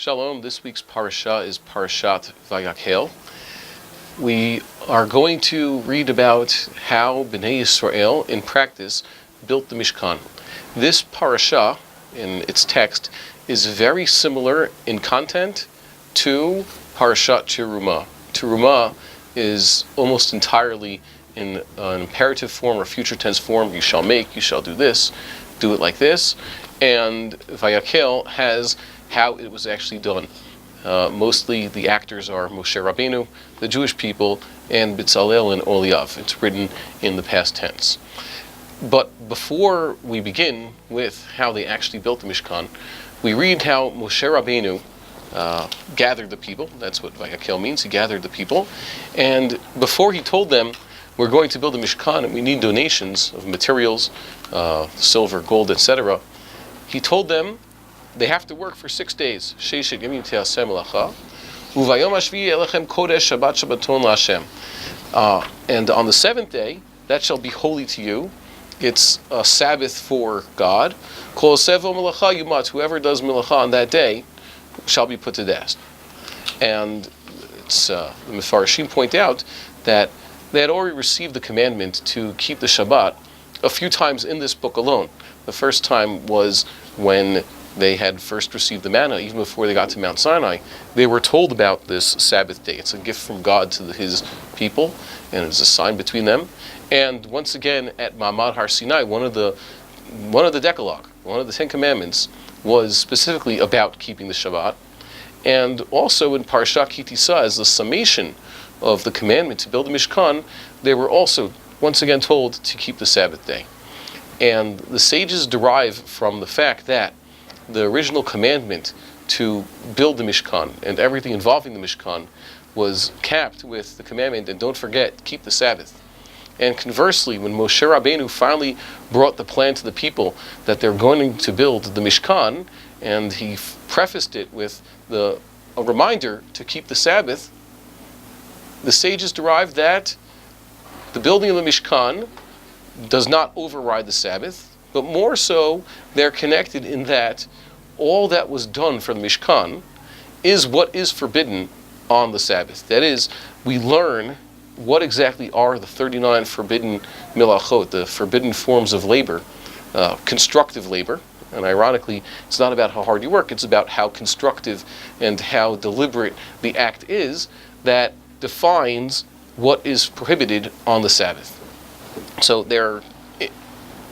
Shalom, this week's parasha is Parashat Vayakhel. We are going to read about how Bnei Yisrael, in practice, built the Mishkan. This parasha, in its text, is very similar in content to Parashat Terumah. Terumah is almost entirely in an imperative form or future tense form. You shall make, you shall do this, do it like this. And Vayakhel has how it was actually done. Mostly the actors are Moshe Rabbeinu, the Jewish people, and Bitzalel and Oliav. It's written in the past tense. But before we begin with how they actually built the Mishkan, we read how Moshe Rabbeinu gathered the people. That's what Vayakhel means. He gathered the people. And before he told them, we're going to build a Mishkan and we need donations of materials, silver, gold, etc., he told them they have to work for 6 days. And on the seventh day, that shall be holy to you. It's a Sabbath for God. Whoever does melacha on that day shall be put to death. And the Mefarshim point out that they had already received the commandment to keep the Shabbat a few times in this book alone. The first time was when they had first received the manna, even before they got to Mount Sinai. They were told about this Sabbath day. It's a gift from God to his people, and it's a sign between them. And once again, at Ma'amad Har Sinai, one of the Decalogue, one of the Ten Commandments, was specifically about keeping the Shabbat. And also in Parashat Ki Tisa, as the summation of the commandment to build the Mishkan, they were also once again told to keep the Sabbath day. And the sages derive from the fact that the original commandment to build the Mishkan and everything involving the Mishkan was capped with the commandment, and don't forget, keep the Sabbath. And conversely, when Moshe Rabbeinu finally brought the plan to the people that they're going to build the Mishkan, and he prefaced it with a reminder to keep the Sabbath, the sages derived that the building of the Mishkan does not override the Sabbath, but more so, they're connected in that all that was done for the Mishkan is what is forbidden on the Sabbath. That is, we learn what exactly are the 39 forbidden milachot, the forbidden forms of labor, constructive labor. And ironically, it's not about how hard you work, it's about how constructive and how deliberate the act is that defines what is prohibited on the Sabbath. So they're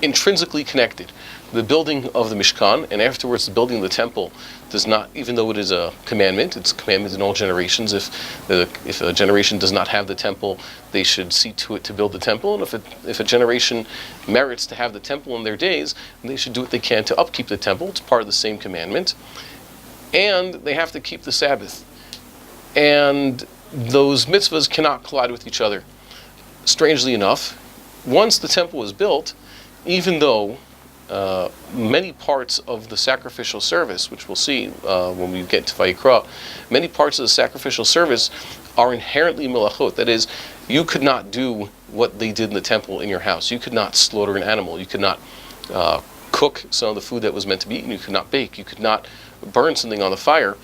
intrinsically connected. The building of the Mishkan and afterwards the building of the temple does not, even though it is a commandment, it's a commandment in all generations. If a generation does not have the temple, they should see to it to build the temple. And if a generation merits to have the temple in their days, they should do what they can to upkeep the temple. It's part of the same commandment. And they have to keep the Sabbath. And those mitzvahs cannot collide with each other. Strangely enough, once the temple was built, even though many parts of the sacrificial service, which we'll see when we get to Vayikra, many parts of the sacrificial service are inherently melachot. That is, you could not do what they did in the temple in your house. You could not slaughter an animal. You could not cook some of the food that was meant to be eaten. You could not bake. You could not burn something on the fire.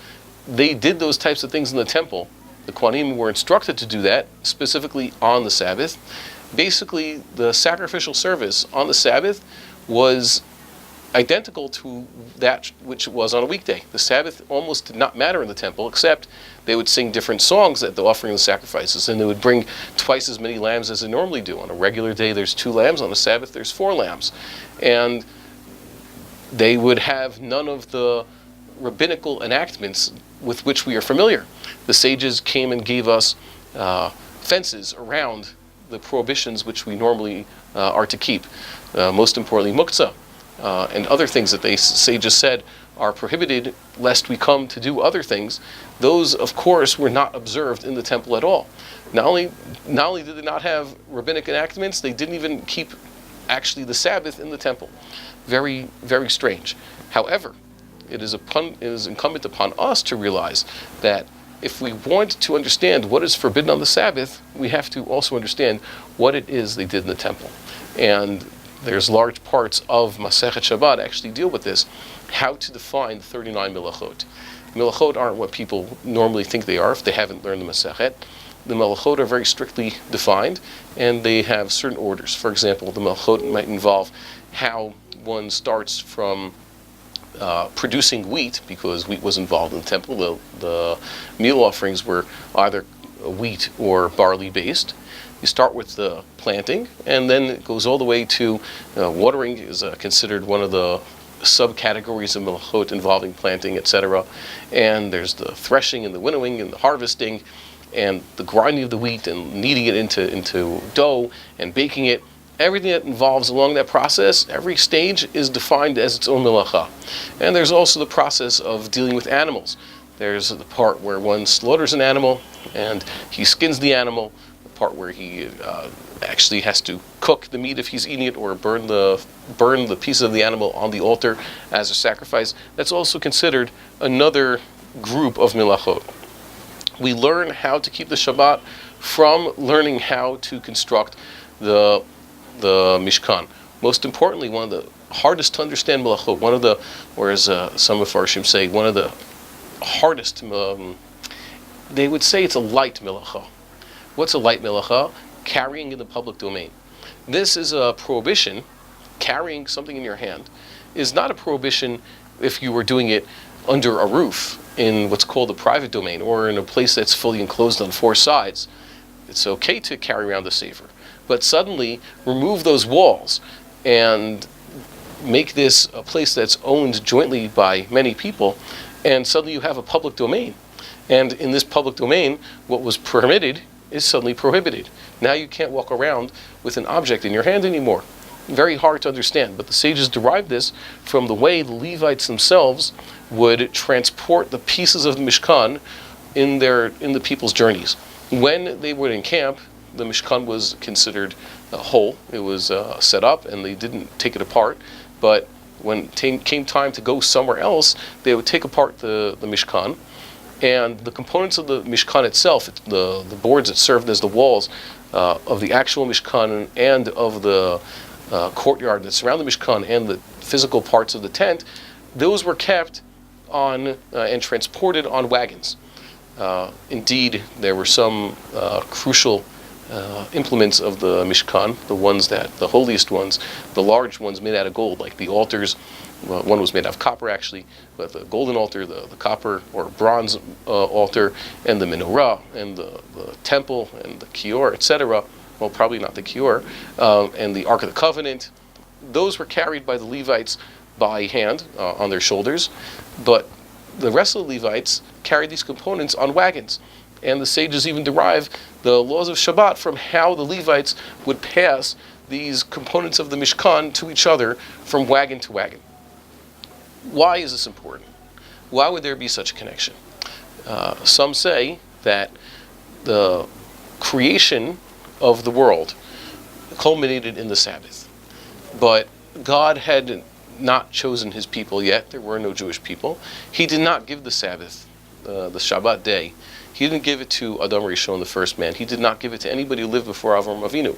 They did those types of things in the temple. The Kohanim were instructed to do that, specifically on the Sabbath. Basically, the sacrificial service on the Sabbath was identical to that which it was on a weekday. The Sabbath almost did not matter in the temple, except they would sing different songs at the offering of the sacrifices, and they would bring twice as many lambs as they normally do. On a regular day, there's 2 lambs. On a Sabbath, there's 4 lambs. And they would have none of the rabbinical enactments with which we are familiar. The sages came and gave us fences around the prohibitions which we normally are to keep. Most importantly, muktzah and other things that they sages said are prohibited lest we come to do other things. Those, of course, were not observed in the temple at all. Not only did they not have rabbinic enactments, they didn't even keep actually the Sabbath in the temple. Very, very strange. However, it is incumbent upon us to realize that if we want to understand what is forbidden on the Sabbath, we have to also understand what it is they did in the temple. And there's large parts of Masechet Shabbat actually deal with this, how to define the 39 milachot. Melachot aren't what people normally think they are if they haven't learned the Masechet. The Melachot are very strictly defined, and they have certain orders. For example, the Melachot might involve how one starts from producing wheat, because wheat was involved in the temple. The meal offerings were either wheat or barley based. You start with the planting, and then it goes all the way to watering is considered one of the subcategories of melachot involving planting, etc. And there's the threshing and the winnowing and the harvesting and the grinding of the wheat and kneading it into dough and baking it. Everything that involves along that process, every stage is defined as its own melacha. And there's also the process of dealing with animals. There's the part where one slaughters an animal and he skins the animal, the part where he actually has to cook the meat if he's eating it, or burn the pieces of the animal on the altar as a sacrifice. That's also considered another group of melachot. We learn how to keep the Shabbat from learning how to construct the Mishkan. Most importantly, one of the hardest to understand melachot, one of the, or as some of Farshim say, one of the hardest, they would say it's a light melacha. What's a light melacha? Carrying in the public domain. This is a prohibition. Carrying something in your hand is not a prohibition if you were doing it under a roof in what's called the private domain, or in a place that's fully enclosed on four sides. It's okay to carry around the sefer. But suddenly remove those walls and make this a place that's owned jointly by many people, and suddenly you have a public domain. And in this public domain, what was permitted is suddenly prohibited. Now you can't walk around with an object in your hand anymore. Very hard to understand, but the sages derived this from the way the Levites themselves would transport the pieces of the Mishkan in the people's journeys. When they would encamp, the Mishkan was considered whole. It was set up, and they didn't take it apart. But when came time to go somewhere else, they would take apart the Mishkan, and the components of the Mishkan itself, the boards that served as the walls of the actual Mishkan and of the courtyard that surround the Mishkan and the physical parts of the tent, those were kept on and transported on wagons. Indeed, there were some crucial implements of the Mishkan, the holiest ones, the large ones made out of gold, like the altars. Well, one was made out of copper, actually, but the golden altar, the copper or bronze altar, and the menorah, and the temple, and the kior, etc. Well, probably not the kior, and the Ark of the Covenant. Those were carried by the Levites by hand on their shoulders, but the rest of the Levites carried these components on wagons. And the sages even derive the laws of Shabbat from how the Levites would pass these components of the Mishkan to each other from wagon to wagon. Why is this important? Why would there be such a connection? Some say that the creation of the world culminated in the Sabbath. But God had not chosen his people yet. There were no Jewish people. He did not give the Sabbath, the Shabbat day. He didn't give it to Adam Rishon, the first man. He did not give it to anybody who lived before Avram Avinu.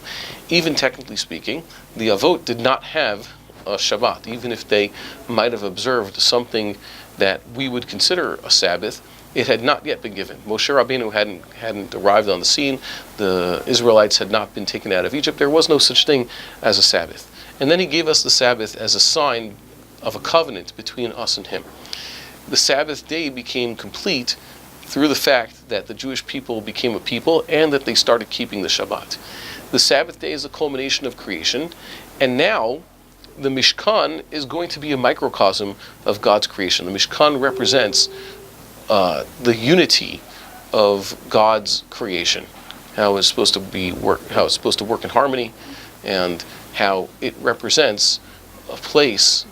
Even technically speaking, the Avot did not have a Shabbat, even if they might have observed something that we would consider a Sabbath. It had not yet been given. Moshe Rabbeinu hadn't arrived on the scene. The Israelites had not been taken out of Egypt. There was no such thing as a Sabbath. And then he gave us the Sabbath as a sign of a covenant between us and him. The Sabbath day became complete through the fact that the Jewish people became a people and that they started keeping the Shabbat. The Sabbath day is a culmination of creation, and now the Mishkan is going to be a microcosm of God's creation. The Mishkan represents the unity of God's creation, how it's supposed to work in harmony, and how it represents a place.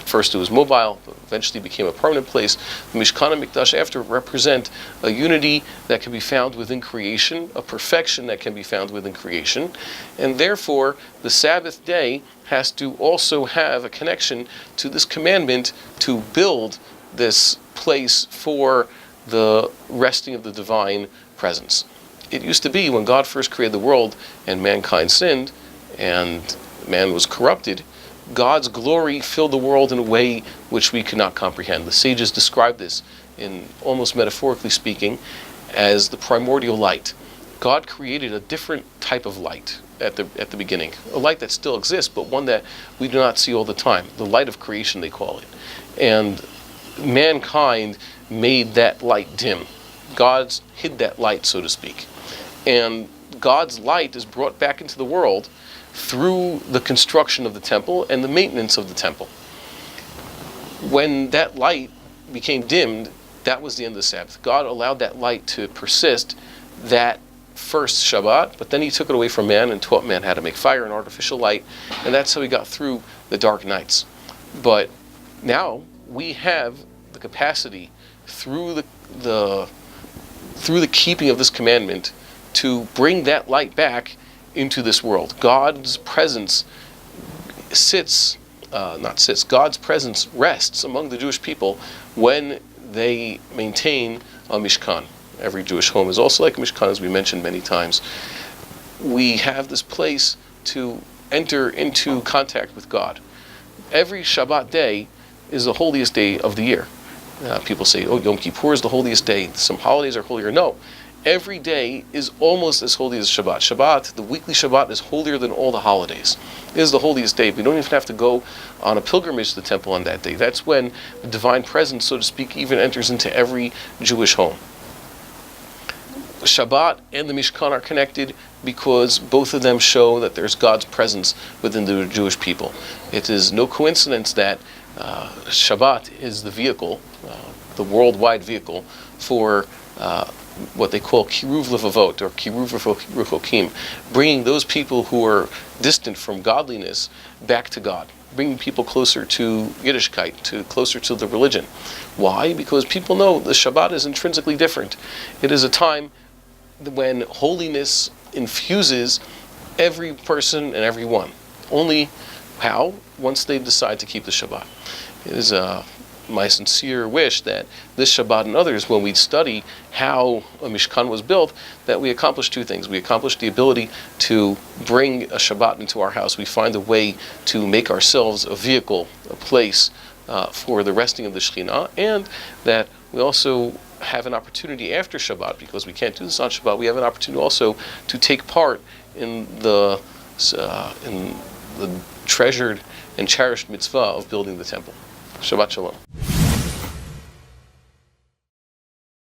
First it was mobile, but eventually became a permanent place. The Mishkan and Mikdash after represent a unity that can be found within creation, a perfection that can be found within creation, and therefore the Sabbath day has to also have a connection to this commandment to build this place for the resting of the divine presence. It used to be when God first created the world and mankind sinned and man was corrupted, God's glory filled the world in a way which we could not comprehend. The sages describe this in almost metaphorically speaking, as the primordial light. God created a different type of light at the beginning, a light that still exists, but one that we do not see all the time. The light of creation, they call it. And mankind made that light dim. God hid that light, so to speak. And God's light is brought back into the world through the construction of the temple and the maintenance of the temple. When that light became dimmed, that was the end of the Sabbath. God allowed that light to persist that first Shabbat, but then he took it away from man and taught man how to make fire and artificial light, and that's how he got through the dark nights. But now we have the capacity through the keeping of this commandment to bring that light back into this world. God's presence God's presence rests among the Jewish people when they maintain a Mishkan. Every Jewish home is also like a Mishkan, as we mentioned many times. We have this place to enter into contact with God. Every Shabbat day is the holiest day of the year. People say, oh, Yom Kippur is the holiest day. Some holidays are holier. No. Every day is almost as holy as Shabbat. Shabbat, the weekly Shabbat, is holier than all the holidays. It is the holiest day. We don't even have to go on a pilgrimage to the temple on that day. That's when the divine presence, so to speak, even enters into every Jewish home. Shabbat and the Mishkan are connected because both of them show that there's God's presence within the Jewish people. It is no coincidence that Shabbat is the vehicle, the worldwide vehicle, for what they call Kiruv Levavot, or Kiruv Rechokim, bringing those people who are distant from godliness back to God, bringing people closer to Yiddishkeit, closer to the religion. Why? Because people know the Shabbat is intrinsically different. It is a time when holiness infuses every person and everyone. Only how? Once they decide to keep the Shabbat. It is my sincere wish that this Shabbat and others, when we study how a Mishkan was built, that we accomplish two things. We accomplish the ability to bring a Shabbat into our house. We find a way to make ourselves a vehicle, a place for the resting of the Shekhinah, and that we also have an opportunity after Shabbat, because we can't do this on Shabbat, we have an opportunity also to take part in the treasured and cherished mitzvah of building the temple. Shabbat Shalom.